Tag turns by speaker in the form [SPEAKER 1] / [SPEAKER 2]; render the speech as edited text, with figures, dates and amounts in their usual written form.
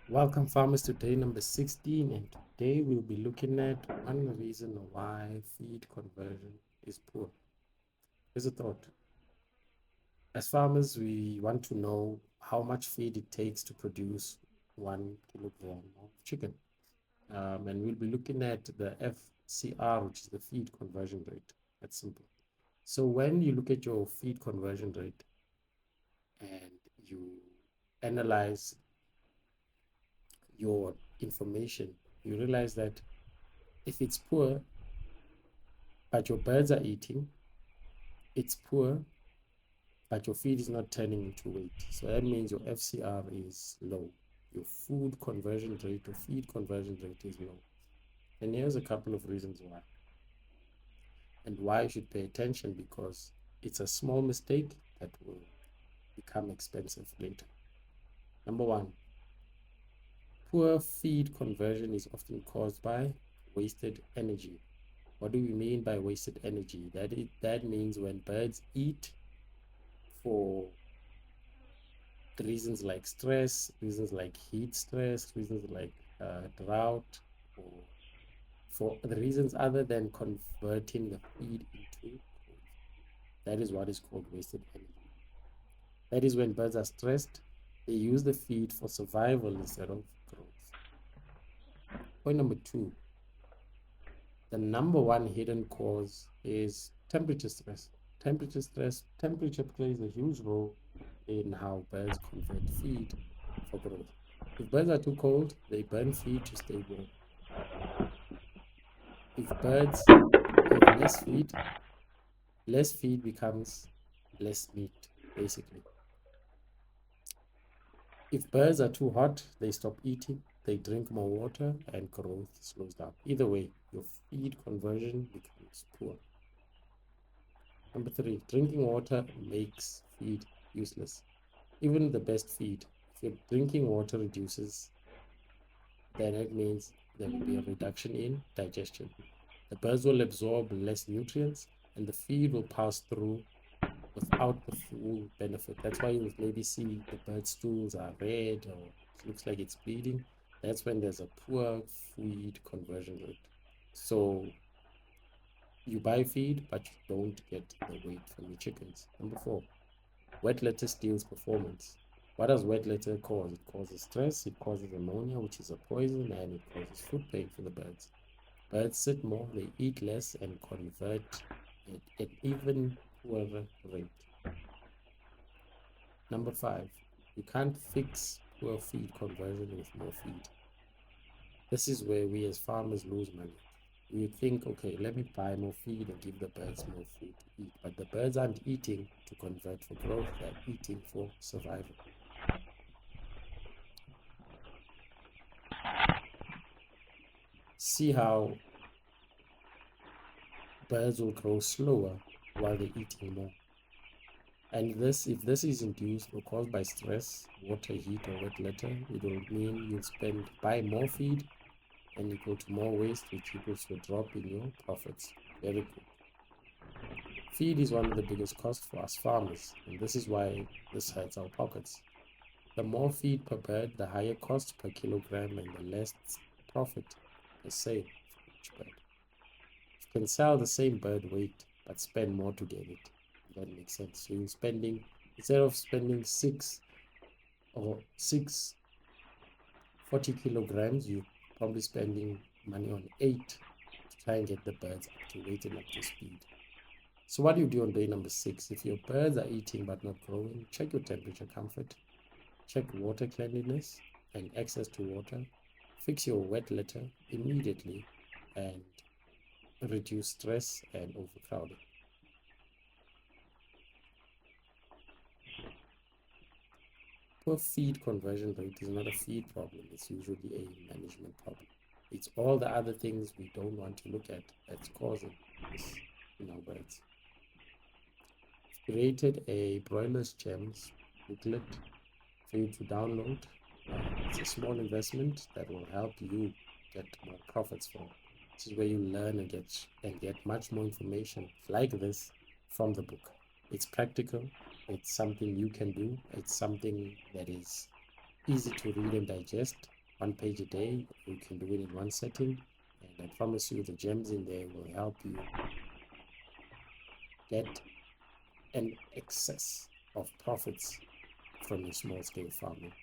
[SPEAKER 1] Welcome farmers to day number 16, and today we'll be looking at one reason why feed conversion is poor. Here's a thought. As farmers, we want to know how much feed it takes to produce 1 kilogram of chicken. And we'll be looking at the FCR, which is the feed conversion rate. That's simple. So when you look at your feed conversion rate and you analyze your information, you realize that if it's poor, but your birds are eating, it's poor, but your feed is not turning into weight. So that means your FCR is low. Your food conversion rate or feed conversion rate is low. And here's a couple of reasons why. And why you should pay attention, because it's a small mistake that will become expensive later. Number one, poor feed conversion is often caused by wasted energy. What do we mean by wasted energy? That means when birds eat for reasons like stress, reasons like heat stress, reasons like drought, or for the reasons other than converting the feed into food. That is what is called wasted energy. That is when birds are stressed, they use the feed for survival instead of growth. Point number two, the number one hidden cause is temperature stress. Temperature plays a huge role in how birds convert feed for growth. If birds are too cold, they burn feed to stay warm. If birds have less feed becomes less meat, basically. If birds are too hot, they stop eating, they drink more water, and growth slows down. Either way, your feed conversion becomes poor. Number three, drinking water makes feed useless. Even the best feed, if your drinking water reduces, then it means there will be a reduction in digestion. The birds will absorb less nutrients and the feed will pass through without the full benefit. That's why you maybe see the bird's stools are red or it looks like it's bleeding. That's when there's a poor feed conversion rate. So you buy feed, but you don't get the weight from your chickens. Number four, wet litter steals performance. What does wet litter cause? It causes stress, it causes ammonia, which is a poison, and it causes food pain for the birds. Birds sit more, they eat less, and convert at an even poorer rate. Number five, you can't fix poor feed conversion with more feed. This is where we as farmers lose money. We think, okay, let me buy more feed and give the birds more food to eat. But the birds aren't eating to convert for growth, they're eating for survival. See how birds will grow slower while they're eating more. And this, if this is induced or caused by stress, water, heat, or wet litter, it will mean you'll buy more feed and equal to more waste, which equals to a drop in your profits. Very cool. Feed is one of the biggest costs for us farmers, and this is why this hurts our pockets. The more feed per bird, the higher cost per kilogram and the less profit per sale for each bird. You can sell the same bird weight but spend more to get it. That makes sense. So you're spending, instead of spending six 40 kilograms, you're probably spending money on 8 to try and get the birds up to weight and up to speed. So what do you do on day number 6? If your birds are eating but not growing, check your temperature comfort, check water cleanliness and access to water, fix your wet litter immediately, and reduce stress and overcrowding. Poor feed conversion rate is not a feed problem, it's usually a management problem. It's all the other things we don't want to look at that's causing this in our birds. I've created a Broiler Gems booklet for you to download. It's a small investment that will help you get more profits from. This is where you learn and get much more information like this from the book. It's practical, it's something you can do, it's something that is easy to read and digest, one page a day. You can do it in one setting, and I promise you the gems in there will help you get an excess of profits from your small scale farming.